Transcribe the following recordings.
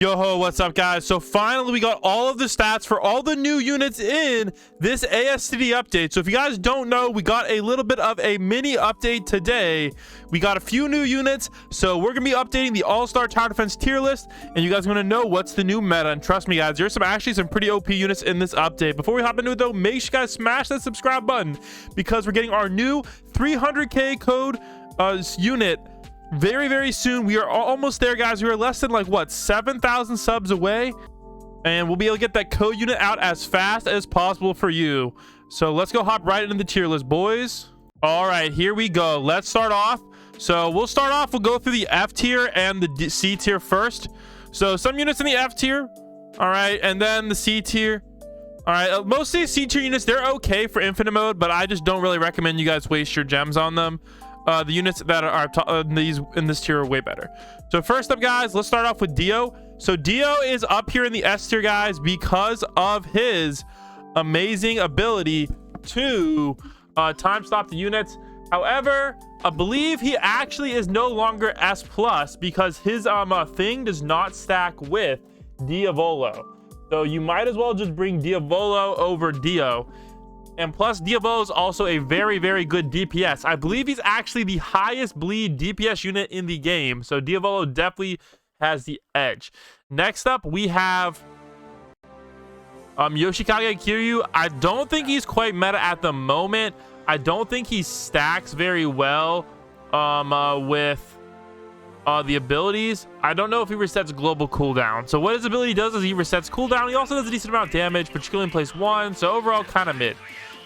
Yo ho, what's up guys? So finally we got all of the stats for all the new units in this Astd update. So if you guys don't know, we got a little bit of a mini update today. We got a few new units, so we're gonna be updating the all-star tower defense tier list, and you guys are gonna know what's the new meta. And trust me guys, there's actually some pretty OP units in this update. Before we hop into it though, make sure you guys smash that subscribe button because we're getting our new 300k code unit very soon. We are almost there guys. We are less than like what, 7,000 subs away, and we'll be able to get that code unit out as fast as possible for you. So let's go hop right into the tier list, boys. All right, here we go. Let's start off. So we'll go through the F tier and the C tier first. So some units in the F tier, all right, and then the C tier. All right, mostly C tier units, they're okay for infinite mode, but I just don't really recommend you guys waste your gems on them. The units that are in this tier are way better. So first up guys, let's start off with Dio. So Dio is up here in the S tier guys because of his amazing ability to time stop the units. However, I believe he actually is no longer S plus because his thing does not stack with Diavolo. So you might as well just bring Diavolo over Dio. And plus, Diavolo is also a very good DPS. I believe he's actually the highest bleed DPS unit in the game. So Diavolo definitely has the edge. Next up, we have Yoshikage Kiryu. I don't think he's quite meta at the moment. I don't think he stacks very well with the abilities. I don't know if he resets global cooldown. So what his ability does is he resets cooldown. He also does a decent amount of damage, particularly in place 1. So overall, kind of mid.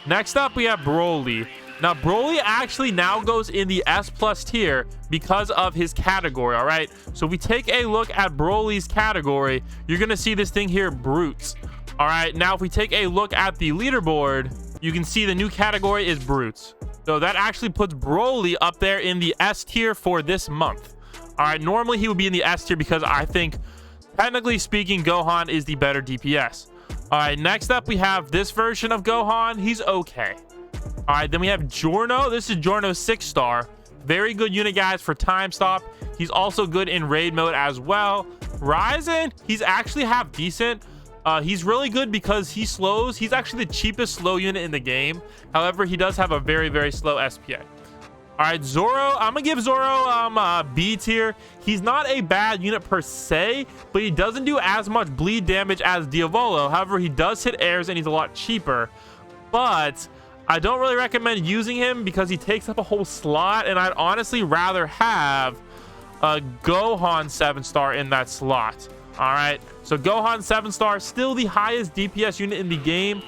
Next up, we have Broly. Now, Broly actually now goes in the S plus tier because of his category, all right? So if we take a look at Broly's category, you're going to see this thing here, Brutes. All right, now if we take a look at the leaderboard, you can see the new category is Brutes. So that actually puts Broly up there in the S tier for this month. All right, normally he would be in the S tier because I think, technically speaking, Gohan is the better DPS. All right, next up we have this version of Gohan. He's okay. All right, then we have Giorno. This is Giorno 6-star. Very good unit guys for time stop. He's also good in raid mode as well. Ryzen, he's actually half decent. He's really good because he slows. He's actually the cheapest slow unit in the game. However, he does have a very slow SPA. All right, Zoro, I'm gonna give Zoro B tier. He's not a bad unit per se, but he doesn't do as much bleed damage as Diavolo. However, he does hit airs and he's a lot cheaper, but I don't really recommend using him because he takes up a whole slot, and I'd honestly rather have a Gohan 7-star in that slot. All right, so Gohan 7-star, still the highest DPS unit in the game.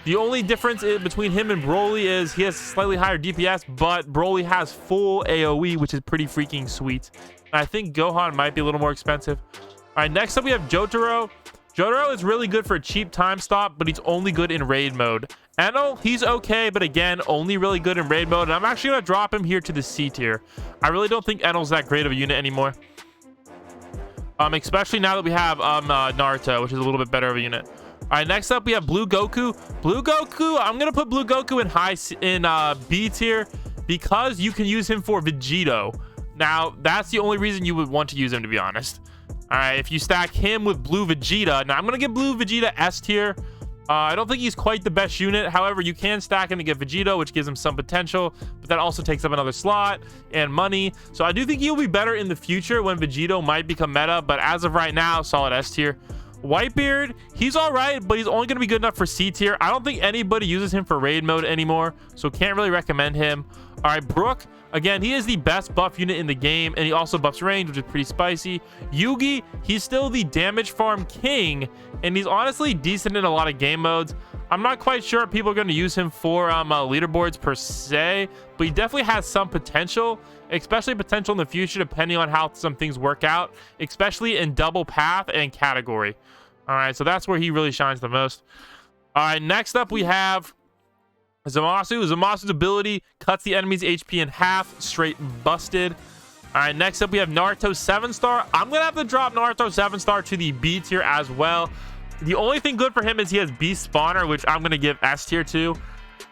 The only difference between him and Broly is he has slightly higher DPS, but Broly has full AoE, which is pretty freaking sweet. And I think Gohan might be a little more expensive. All right, next up we have Jotaro. Jotaro is really good for a cheap time stop, but he's only good in raid mode. Enel, he's okay, but again, only really good in raid mode. And I'm actually going to drop him here to the C tier. I really don't think Enel's that great of a unit anymore. Especially now that we have Naruto, which is a little bit better of a unit. All right, next up we have Blue Goku. Blue Goku, I'm gonna put Blue Goku in B tier because you can use him for Vegito. Now that's the only reason you would want to use him, to be honest. All right, if you stack him with Blue Vegeta, now I'm gonna give Blue Vegeta S tier. I don't think he's quite the best unit. However, you can stack him to get Vegito, which gives him some potential, but that also takes up another slot and money. So I do think he'll be better in the future when Vegito might become meta, but as of right now, solid S tier. Whitebeard, he's all right, but he's only going to be good enough for C tier. I don't think anybody uses him for raid mode anymore, so can't really recommend him. All right, Brook, again, he is the best buff unit in the game, and he also buffs range, which is pretty spicy. Yugi, he's still the damage farm king, and he's honestly decent in a lot of game modes. I'm not quite sure if people are going to use him for leaderboards per se, but he definitely has some potential, especially potential in the future depending on how some things work out, especially in double path and category. All right, so that's where he really shines the most. All right, next up we have Zamasu. Zamasu's ability cuts the enemy's HP in half, straight busted. All right, next up we have Naruto 7-star. I'm gonna have to drop Naruto 7-star to the B tier as well. The only thing good for him is he has Beast Spawner, which I'm gonna give S tier to.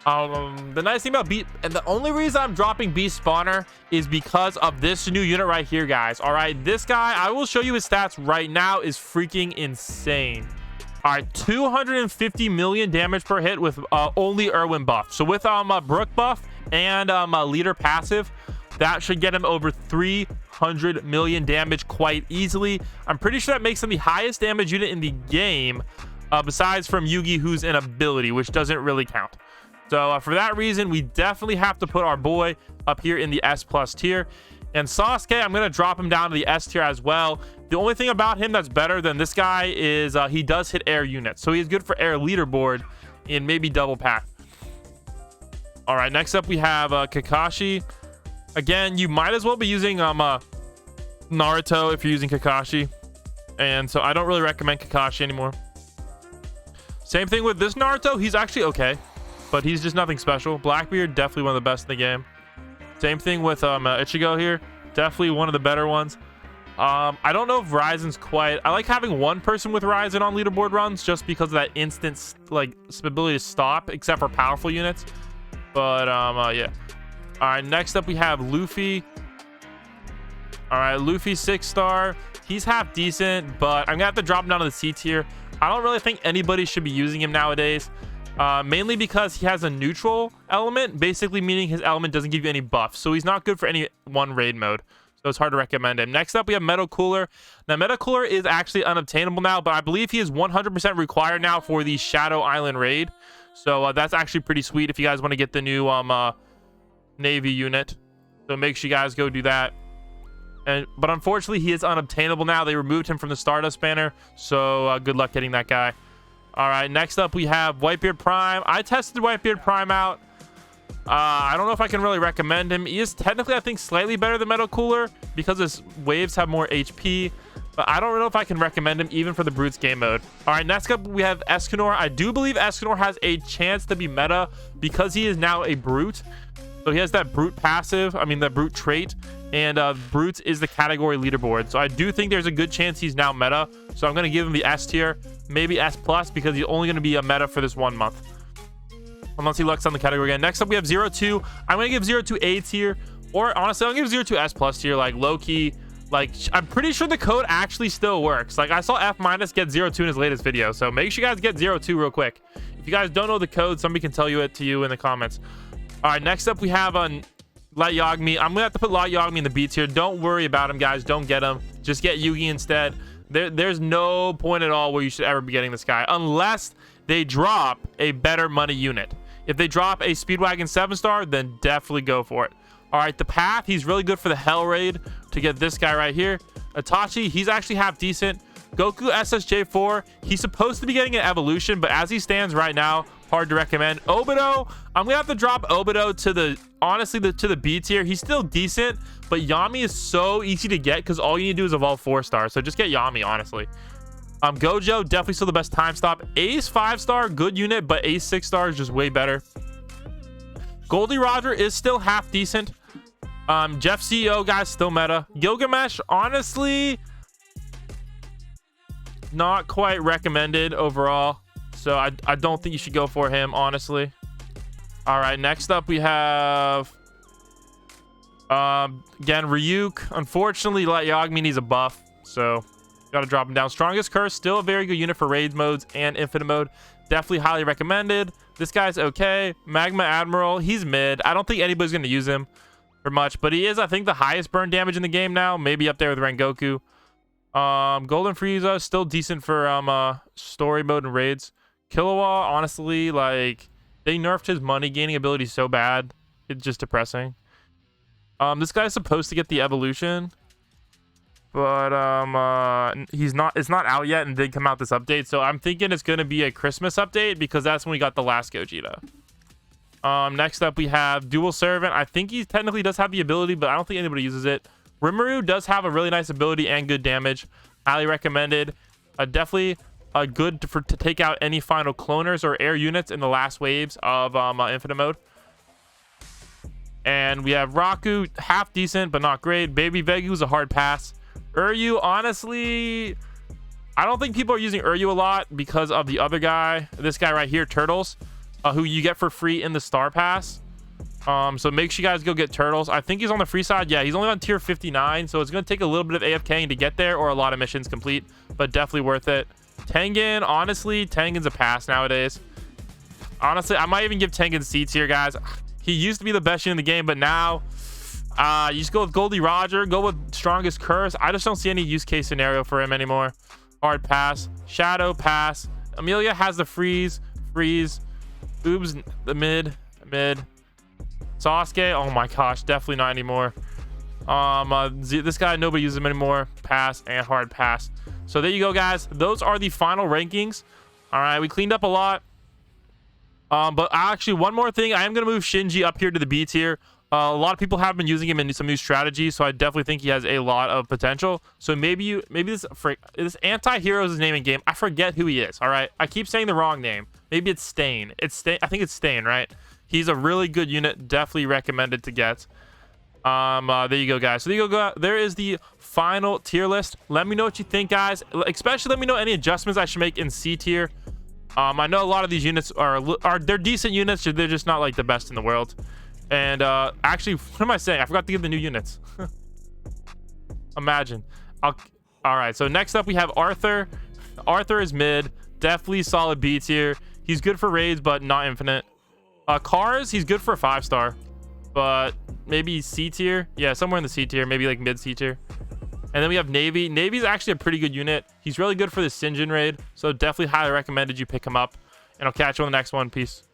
The nice thing about Beast, and the only reason I'm dropping Beast Spawner is because of this new unit right here, guys. All right, this guy, I will show you his stats right now, is freaking insane. All right, 250 million damage per hit with only Irwin buff. So with Brook buff and leader passive, that should get him over 300 million damage quite easily. I'm pretty sure that makes him the highest damage unit in the game, besides from Yugi, who's an ability, which doesn't really count. So for that reason, we definitely have to put our boy up here in the S+ tier. And Sasuke, I'm going to drop him down to the S tier as well. The only thing about him that's better than this guy is he does hit air units. So he's good for air leaderboard in maybe double pack. All right, next up we have Kakashi. Again, you might as well be using Naruto if you're using Kakashi. And so I don't really recommend Kakashi anymore. Same thing with this Naruto. He's actually okay, but he's just nothing special. Blackbeard, definitely one of the best in the game. Same thing with Ichigo here. Definitely one of the better ones. I don't know if Ryzen's quite... I like having one person with Ryzen on leaderboard runs just because of that instant like ability to stop, except for powerful units. But yeah. All right, next up we have Luffy. All right, Luffy 6-star. He's half decent, but I'm gonna have to drop him down to the C tier. I don't really think anybody should be using him nowadays. Mainly because he has a neutral element, basically meaning his element doesn't give you any buffs. So he's not good for any one raid mode. So it's hard to recommend him. Next up, we have Metal Cooler. Now, Metal Cooler is actually unobtainable now, but I believe he is 100% required now for the Shadow Island raid. So that's actually pretty sweet if you guys want to get the new Navy unit. So make sure you guys go do that. But unfortunately, he is unobtainable now. They removed him from the Stardust banner. So good luck getting that guy. All right, next up we have Whitebeard Prime. I tested Whitebeard Prime out. I don't know if I can really recommend him. He is technically, I think, slightly better than Metal Cooler because his waves have more HP. But I don't know if I can recommend him even for the Brutes game mode. All right, next up we have Escanor. I do believe Escanor has a chance to be meta because he is now a Brute. So he has that Brute passive, that Brute trait. And Brutes is the category leaderboard. So I do think there's a good chance he's now meta. So I'm going to give him the S tier, maybe S+, because he's only going to be a meta for this 1 month. Unless he lucks on the category again. Next up, we have 02. I'm going to give 02 A tier. Or honestly, I'm going to give 02 S+ tier, like low-key. Like, I'm pretty sure the code actually still works. Like, I saw F- get 02 in his latest video. So make sure you guys get 02 real quick. If you guys don't know the code, somebody can tell you it to you in the comments. All right, next up, we have Light Yagami. I'm gonna have to put Light Yagami in the B tier. Don't worry about him, guys. Don't get him. Just get Yugi instead. There's no point at all where you should ever be getting this guy unless they drop a better money unit. If they drop a Speedwagon 7-star, then definitely go for it. All right, the Path, he's really good for the Hell Raid to get this guy right here. Itachi, he's actually half decent. Goku SSJ4, he's supposed to be getting an evolution, but as he stands right now, hard to recommend. Obito, I'm gonna have to drop Obito to the B tier. He's still decent, but Yami is so easy to get because all you need to do is evolve 4-star. So just get Yami, honestly. Gojo, definitely still the best time stop. Ace 5-star, good unit, but Ace 6-star is just way better. Goldie Roger is still half decent. Jeff CEO, guys, still meta. Gilgamesh, honestly, not quite recommended overall. So I don't think you should go for him, honestly. All right, next up we have again Ryuk. Unfortunately, Light Yagami needs a buff, so gotta drop him down. Strongest Curse, still a very good unit for raid modes and infinite mode. Definitely highly recommended. This guy's okay. Magma Admiral, he's mid. I don't think anybody's gonna use him for much, but he is, I think, the highest burn damage in the game now. Maybe up there with Rengoku. Golden Frieza, still decent for story mode and raids. Killua, honestly, like, they nerfed his money gaining ability so bad. It's just depressing. This guy's supposed to get the evolution, but it's not out yet and did come out this update. So I'm thinking it's going to be a Christmas update because that's when we got the last Gogeta. Next up, we have Dual Servant. I think he technically does have the ability, but I don't think anybody uses it. Rimuru does have a really nice ability and good damage. Highly recommended. Definitely good to take out any final cloners or air units in the last waves of infinite mode. And we have Raku, half decent but not great. Baby Vegu's a hard pass. Uryu, honestly, I don't think people are using Uryu a lot because of the other guy, this guy right here, Turtles. who you get for free in the Star Pass. So make sure you guys go get Turtles. I think he's on the free side. Yeah, he's only on tier 59, so it's going to take a little bit of AFKing to get there or a lot of missions complete, but definitely worth it. Tengen, honestly, Tengen's a pass nowadays. Honestly, I might even give Tengen C tier, guys. He used to be the best unit in the game, but now you just go with Goldie Roger, go with Strongest Curse. I just don't see any use case scenario for him anymore. Hard pass. Shadow pass. Amelia has the freeze. Oobs the mid. Sasuke, oh my gosh, definitely not anymore. This guy, nobody uses him anymore. Pass and hard pass. So there you go, guys. Those are the final rankings. All right, we cleaned up a lot. But actually, one more thing, I am gonna move Shinji up here to the B tier. A lot of people have been using him in some new strategies, so I definitely think he has a lot of potential. So maybe this anti-hero is his name in game. I forget who he is. All right, I keep saying the wrong name. Maybe it's Stain. I think it's Stain, right? He's a really good unit. Definitely recommended to get. There you go, guys. So there you go. There is the final tier list. Let me know what you think, guys. Especially let me know any adjustments I should make in C tier. I know a lot of these units they're decent units. They're just not like the best in the world. And actually, what am I saying? I forgot to give the new units. Imagine. All right. So next up we have Arthur. Arthur is mid. Definitely solid B tier. He's good for raids, but not infinite. Cars, he's good for a 5-star, but maybe C tier. Yeah, somewhere in the C tier, maybe like mid C tier. And then we have Navy. Navy's actually a pretty good unit. He's really good for the Sinjin raid, so definitely highly recommended you pick him up. And I'll catch you on the next one. Peace.